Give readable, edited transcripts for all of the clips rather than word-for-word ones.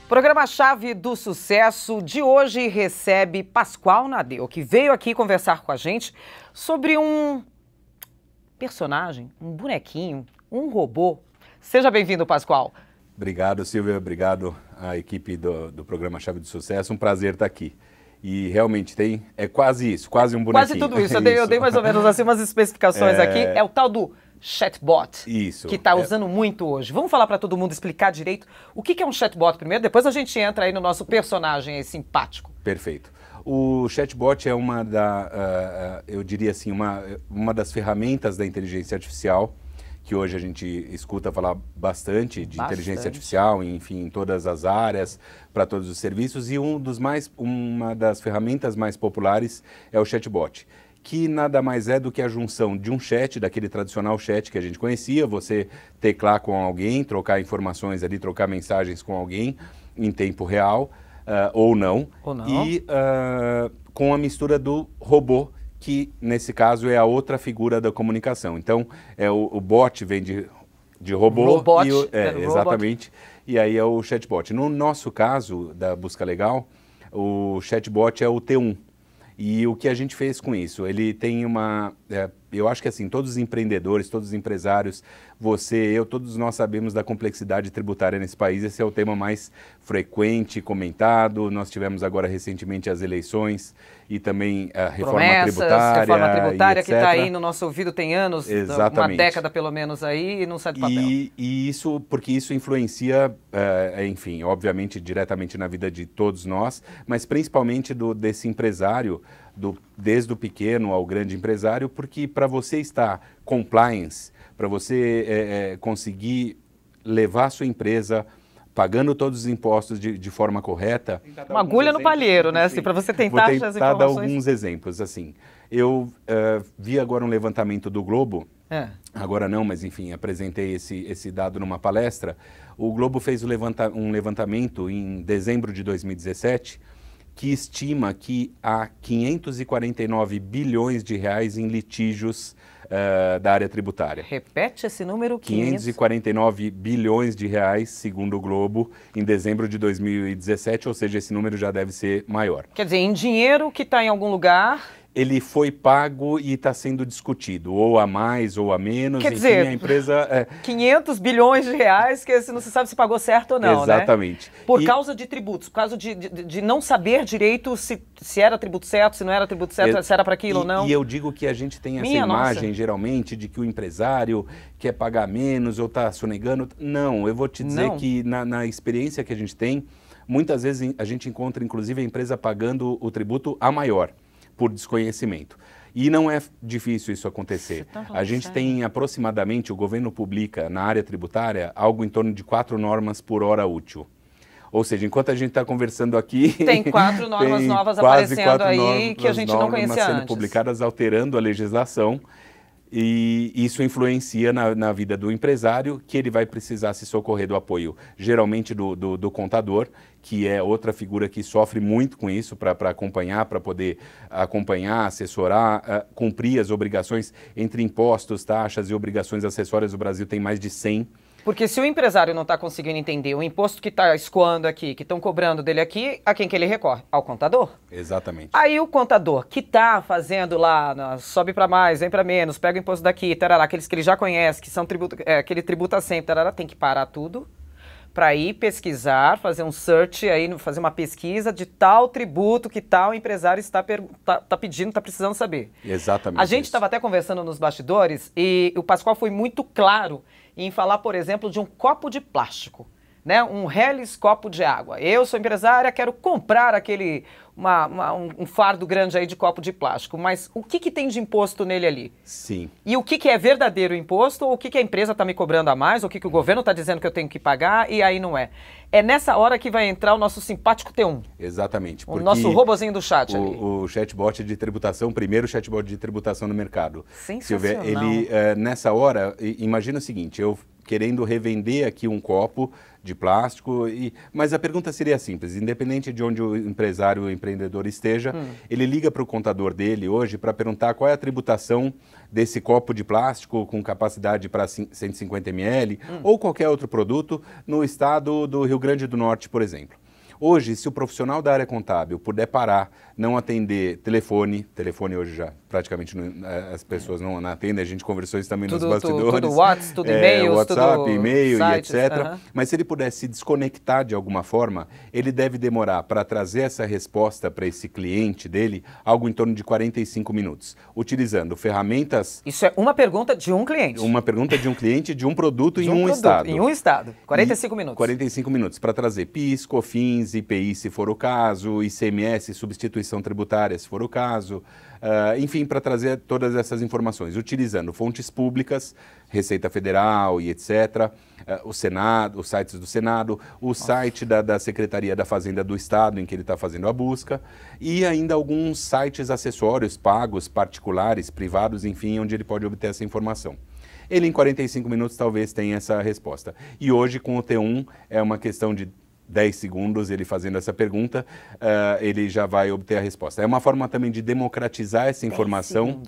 Programa-chave do sucesso de hoje recebe Pascoal Nadeu, que veio aqui conversar com a gente sobre um personagem, um bonequinho, um robô. Seja bem-vindo, Pascoal. Obrigado, Silvia. Obrigado à equipe do Programa-chave do Sucesso. Um prazer estar aqui. E realmente é quase isso, quase um bonequinho. Quase tudo isso. Eu dei mais ou menos assim umas especificações aqui. É o tal do chatbot, isso, que está usando muito hoje. Vamos falar para todo mundo explicar direito o que é um chatbot primeiro, depois a gente entra aí no nosso personagem aí simpático. Perfeito. O chatbot é eu diria assim, uma das ferramentas da inteligência artificial, que hoje a gente escuta falar bastante de inteligência artificial, enfim, em todas as áreas, para todos os serviços, e uma das ferramentas mais populares é o chatbot, que nada mais é do que a junção de um chat, daquele tradicional chat que a gente conhecia, você teclar com alguém, trocar informações ali, trocar mensagens com alguém em tempo real, ou não, e com a mistura do robô, que nesse caso é a outra figura da comunicação. Então, o bot vem de robô, exatamente, e aí é o chatbot. No nosso caso, da Busca Legal, o chatbot é o T1. E o que a gente fez com isso? Ele tem eu acho que assim, todos os empreendedores, todos os empresários, todos nós sabemos da complexidade tributária nesse país. Esse é o tema mais frequente, comentado. Nós tivemos agora recentemente as eleições e também a reforma tributária, que está aí no nosso ouvido tem anos, exatamente, uma década pelo menos aí, e não sai do papel. E porque isso influencia, enfim, obviamente diretamente na vida de todos nós, mas principalmente desse empresário, desde o pequeno ao grande empresário, porque para você estar compliance, para você conseguir levar a sua empresa pagando todos os impostos de forma correta... Uma agulha no palheiro, né? Assim, para você tentar achar as informações. Vou tentar dar alguns exemplos. Assim, eu vi agora um levantamento do Globo, agora não, mas enfim, apresentei esse dado numa palestra. O Globo fez um levantamento em dezembro de 2017, que estima que há 549 bilhões de reais em litígios da área tributária. Repete esse número. 549 bilhões de reais, segundo o Globo, em dezembro de 2017, ou seja, esse número já deve ser maior. Quer dizer, em dinheiro que está em algum lugar... Ele foi pago e está sendo discutido, ou a mais ou a menos. Quer dizer, a empresa... 500 bilhões de reais, que não se sabe se pagou certo ou não, exatamente, né? Por causa de tributos, por causa de não saber direito se era tributo certo, se não era tributo certo, se era para aquilo ou não. E eu digo que a gente tem essa imagem, geralmente, de que o empresário quer pagar menos ou está sonegando. Não, eu vou te dizer que na experiência que a gente tem, muitas vezes a gente encontra, inclusive, a empresa pagando o tributo a maior, por desconhecimento. E não é difícil isso acontecer. A gente tem aproximadamente, o governo publica na área tributária, algo em torno de 4 normas por hora útil. Ou seja, enquanto a gente está conversando aqui... Tem 4 normas novas aparecendo aí que a gente não conhecia antes. Sendo publicadas, alterando a legislação. E isso influencia na vida do empresário, que ele vai precisar se socorrer do apoio, geralmente do contador, que é outra figura que sofre muito com isso, para acompanhar, para poder acompanhar, assessorar, cumprir as obrigações entre impostos, taxas e obrigações acessórias. O Brasil tem mais de 100. Porque se o empresário não está conseguindo entender o imposto que está escoando aqui, que estão cobrando dele aqui, a quem que ele recorre? Ao contador. Exatamente. Aí o contador que está fazendo lá, sobe para mais, vem para menos, pega o imposto daqui, tarará, aqueles que ele já conhece, que são que ele tributa sempre, tarará, tem que parar tudo para ir pesquisar, fazer um search, aí, fazer uma pesquisa de tal tributo que tal empresário está pedindo, está precisando saber. Exatamente. A gente estava até conversando nos bastidores e o Pascoal foi muito claro em falar, por exemplo, de um copo de plástico, né? Um Helles copo de água. Eu sou empresária, quero comprar um fardo grande aí de copo de plástico, mas o que tem de imposto nele ali? Sim. E o que é verdadeiro imposto, ou o que a empresa está me cobrando a mais, ou o que o governo está dizendo que eu tenho que pagar, e aí não é. É nessa hora que vai entrar o nosso simpático T1. Exatamente. O nosso robozinho do chat ali. O chatbot de tributação, o primeiro chatbot de tributação no mercado. Sensacional. Silvia, ele, nessa hora, imagina o seguinte, eu querendo revender aqui um copo de plástico, mas a pergunta seria simples, independente de onde o empresário, o empreendedor esteja, ele liga para o contador dele hoje para perguntar qual é a tributação desse copo de plástico com capacidade para 150 ml ou qualquer outro produto no estado do Rio Grande do Norte, por exemplo. Hoje, se o profissional da área contábil puder parar, não atender telefone hoje já praticamente as pessoas não atendem, a gente conversou isso também nos bastidores. Tudo WhatsApp, tudo e-mails, WhatsApp, tudo e-mail sites, e etc. Mas se ele puder se desconectar de alguma forma, ele deve demorar para trazer essa resposta para esse cliente dele algo em torno de 45 minutos, utilizando ferramentas... Isso é uma pergunta de um cliente. Uma pergunta de um cliente de um produto de em um estado. Em um estado. 45 minutos. 45 minutos para trazer PIS, COFINS, IPI, se for o caso, ICMS, substituição tributária, se for o caso, enfim, para trazer todas essas informações, utilizando fontes públicas, Receita Federal e etc., o Senado, os sites do Senado, o site da Secretaria da Fazenda do Estado, em que ele está fazendo a busca, e ainda alguns sites acessórios pagos, particulares, privados, enfim, onde ele pode obter essa informação. Ele, em 45 minutos, talvez tenha essa resposta. E hoje, com o T1, é uma questão de 10 segundos, ele fazendo essa pergunta, ele já vai obter a resposta. É uma forma também de democratizar essa informação,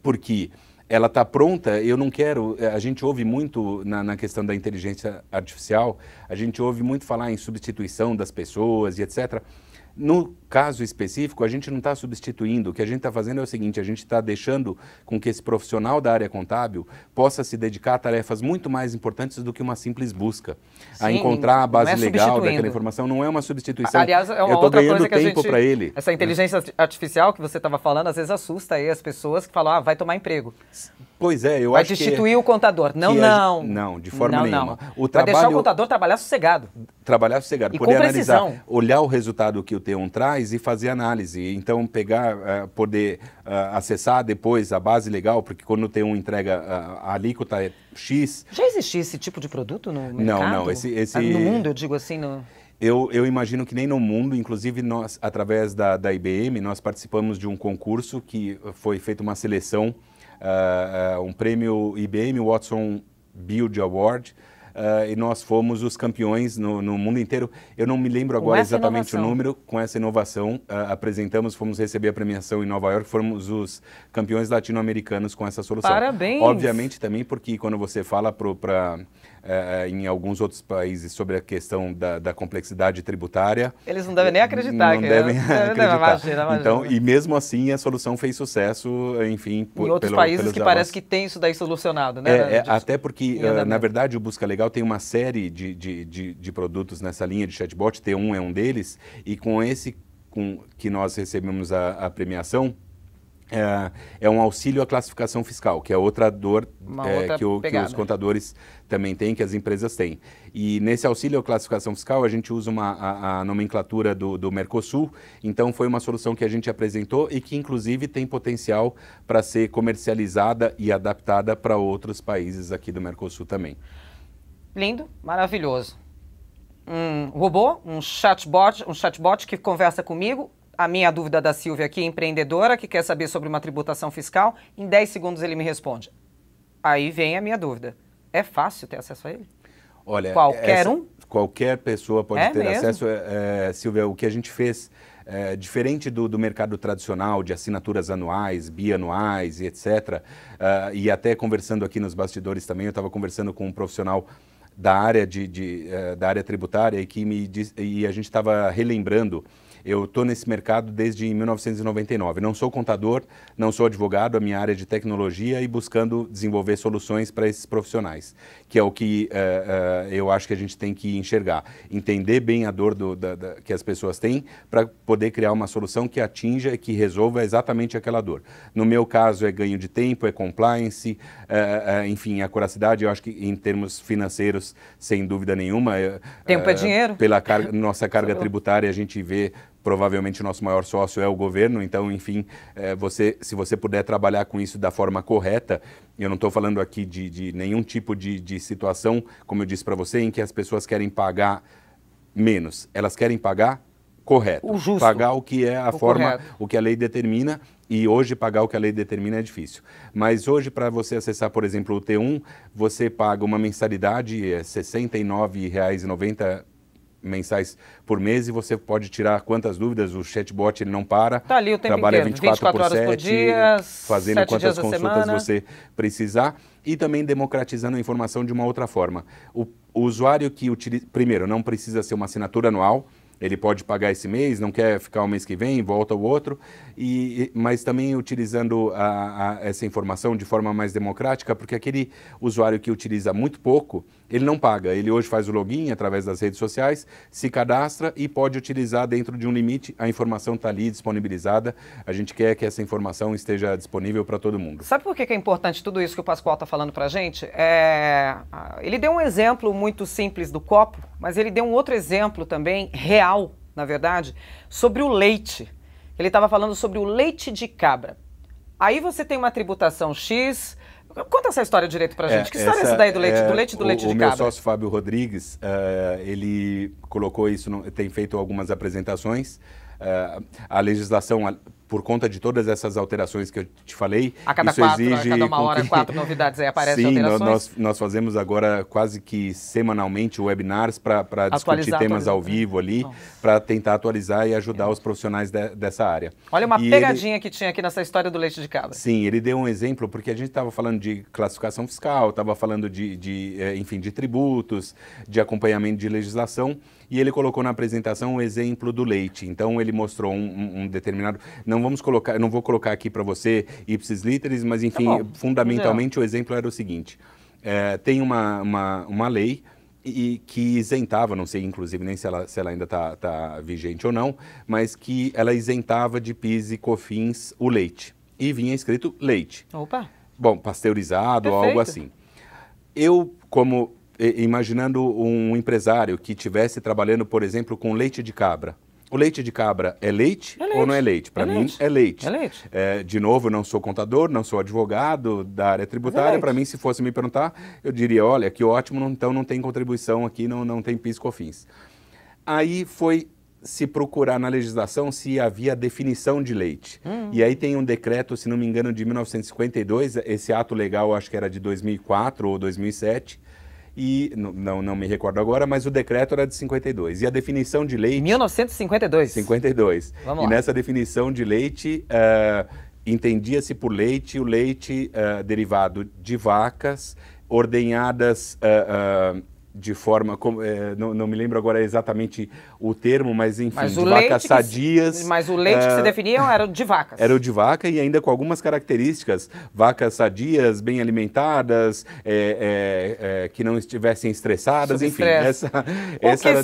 porque ela está pronta, eu não quero... A gente ouve muito na questão da inteligência artificial, a gente ouve muito falar em substituição das pessoas e etc. No caso específico, a gente não está substituindo, o que a gente está fazendo é o seguinte, a gente está deixando com que esse profissional da área contábil possa se dedicar a tarefas muito mais importantes do que uma simples busca. Sim, a encontrar a base legal daquela informação, não é uma substituição. Aliás, é uma eu estou outra ganhando coisa que tempo para ele. Essa inteligência artificial que você estava falando, às vezes assusta aí as pessoas que falam, vai tomar emprego. Pois é, eu vai acho que... Vai destituir o contador. Não, de forma nenhuma. O vai deixar o contador trabalhar sossegado. Trabalhar sossegado, e poder com precisão. Analisar, olhar o resultado que o T1 traz e fazer análise. Então, pegar, poder acessar depois a base legal, porque quando o T1 entrega a alíquota é X... Já existia esse tipo de produto no mercado? Não. No mundo, eu digo assim, no... Eu imagino que nem no mundo, inclusive nós, através da IBM, nós participamos de um concurso que foi feita uma seleção, um prêmio IBM Watson Build Award, e nós fomos os campeões no mundo inteiro. Eu não me lembro agora exatamente o número, com essa inovação, apresentamos, fomos receber a premiação em Nova York, fomos os campeões latino-americanos com essa solução. Parabéns! Obviamente também porque quando você fala em alguns outros países sobre a questão da complexidade tributária... Eles não devem nem acreditar. Não devem acreditar. Imagina. Então, e mesmo assim a solução fez sucesso, enfim... Em outros países que parece que tem isso daí solucionado, né? Até porque, na verdade, o Busca Legal tem uma série de produtos nessa linha de chatbot, T1 é um deles, e com que nós recebemos a premiação, é um auxílio à classificação fiscal, que é outra dor que os contadores também têm, que as empresas têm. E nesse auxílio à classificação fiscal, a gente usa a nomenclatura do Mercosul, então foi uma solução que a gente apresentou e que, inclusive, tem potencial para ser comercializada e adaptada para outros países aqui do Mercosul também. Lindo, maravilhoso. Um robô, um chatbot que conversa comigo. A minha dúvida da Silvia aqui, empreendedora, que quer saber sobre uma tributação fiscal, em 10 segundos ele me responde. Aí vem a minha dúvida. É fácil ter acesso a ele? Olha, qualquer pessoa pode ter acesso. Silvia, o que a gente fez, diferente do mercado tradicional, de assinaturas anuais, bianuais e etc., e até conversando aqui nos bastidores também, eu estava conversando com um profissional da área, da área tributária e a gente estava relembrando. Eu estou nesse mercado desde 1999. Não sou contador, não sou advogado, a minha área é de tecnologia e buscando desenvolver soluções para esses profissionais, que é o que eu acho que a gente tem que enxergar. Entender bem a dor que as pessoas têm para poder criar uma solução que atinja e que resolva exatamente aquela dor. No meu caso é ganho de tempo, é compliance, enfim, a acuracidade, eu acho que em termos financeiros, sem dúvida nenhuma. Tempo é dinheiro. Pela nossa carga tributária, a gente vê... Provavelmente o nosso maior sócio é o governo, então, enfim, se você puder trabalhar com isso da forma correta, eu não estou falando aqui de nenhum tipo de situação, como eu disse para você, em que as pessoas querem pagar menos. Elas querem pagar correto. O justo. Pagar o que é a forma, correto. o que a lei determina E hoje pagar o que a lei determina é difícil. Mas hoje, para você acessar, por exemplo, o T1, você paga uma mensalidade, R$ 69,90 mensais por mês, e você pode tirar quantas dúvidas, o chatbot ele não para, tá ali o tempo trabalha inteiro, 24 horas por dia, fazendo quantas consultas você precisar, e também democratizando a informação de uma outra forma. O usuário que utiliza, primeiro, não precisa ser uma assinatura anual, ele pode pagar esse mês, não quer ficar o mês que vem, volta o outro, mas também utilizando essa informação de forma mais democrática, porque aquele usuário que utiliza muito pouco, ele não paga. Ele hoje faz o login através das redes sociais, se cadastra e pode utilizar dentro de um limite. A informação está ali disponibilizada. A gente quer que essa informação esteja disponível para todo mundo. Sabe por que é importante tudo isso que o Pascoal está falando para a gente? Ele deu um exemplo muito simples do copo, mas ele deu um outro exemplo também, real, na verdade, sobre o leite. Ele estava falando sobre o leite de cabra. Aí você tem uma tributação X. Conta essa história direito pra gente. Que história é essa daí do leite, do leite de cabra? O meu sócio Fábio Rodrigues, ele colocou isso, tem feito algumas apresentações. A legislação, por conta de todas essas alterações que eu te falei, a cada isso quatro, exige... a cada uma hora, 4 novidades aí aparecem. Sim, alterações? nós fazemos agora quase que semanalmente webinars para discutir temas ao vivo ali, para tentar atualizar e ajudar os profissionais dessa área. Olha uma pegadinha que tinha aqui nessa história do leite de cabra. Sim, ele deu um exemplo, porque a gente estava falando de classificação fiscal, estava falando enfim, de tributos, de acompanhamento de legislação, e ele colocou na apresentação o exemplo do leite. Então ele mostrou um determinado... Não vou colocar aqui para você ipsis literis, mas enfim, fundamentalmente o exemplo era o seguinte. Tem uma lei que isentava, não sei inclusive nem se ela ainda está vigente ou não, mas que ela isentava de PIS e COFINS o leite. E vinha escrito leite. Opa! Bom, pasteurizado ou algo assim. Eu, imaginando um empresário que estivesse trabalhando, por exemplo, com leite de cabra. O leite de cabra é leite ou não é leite? Para mim, é leite. É leite. De novo, eu não sou contador, não sou advogado da área tributária. Para mim, se fosse me perguntar, eu diria, olha, que ótimo, então não tem contribuição aqui, não tem PIS e COFINS. Aí foi se procurar na legislação se havia definição de leite. E aí tem um decreto, se não me engano, de 1952, esse ato legal acho que era de 2004 ou 2007, e não me recordo agora, mas o decreto era de 52. E a definição de leite... 1952? 52. Vamos lá. E nessa definição de leite, entendia-se por leite o leite derivado de vacas ordenhadas de forma... não me lembro agora exatamente o termo, mas enfim, de vacas sadias. Mas o leite que se definiam era o de vacas. Era o de vaca e ainda com algumas características. Vacas sadias, bem alimentadas, que não estivessem estressadas, enfim. Essa era a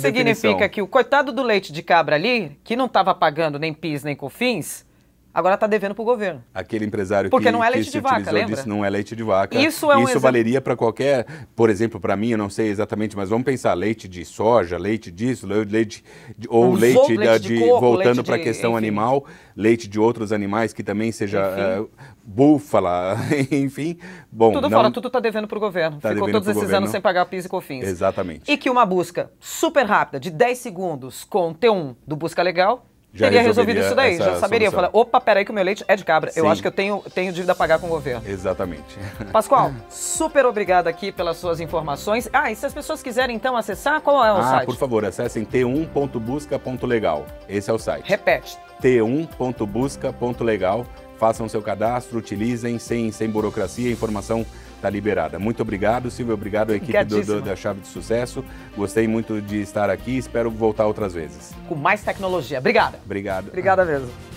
definição. Significa que o coitado do leite de cabra ali, que não estava pagando nem PIS nem COFINS, agora está devendo para o governo. Aquele empresário porque não é leite de vaca, lembra? Disse, não é leite de vaca. Isso valeria para qualquer, por exemplo, para mim, eu não sei exatamente, mas vamos pensar leite de soja, leite disso, leite de coco, voltando para a questão animal, leite de outros animais que também seja búfala, enfim. Bom, tudo está devendo para o governo. Ficou todos esses anos sem pagar PIS e COFINS. Exatamente. E que uma busca super rápida, de 10 segundos, com o T1 do Busca Legal, teria resolvido isso daí, já saberia. Eu falei, opa, peraí que o meu leite é de cabra. Sim. Eu acho que eu tenho dívida a pagar com o governo. Exatamente. Pascoal, super obrigado aqui pelas suas informações. E se as pessoas quiserem então acessar, qual é o site? Por favor, acessem t1.busca.legal. Esse é o site. Repete. t1.busca.legal. Façam seu cadastro, utilizem sem burocracia, a informação está liberada. Muito obrigado, Silvio. Obrigado à equipe da Chave de Sucesso. Gostei muito de estar aqui. Espero voltar outras vezes. Com mais tecnologia. Obrigada. Obrigado. Obrigada mesmo.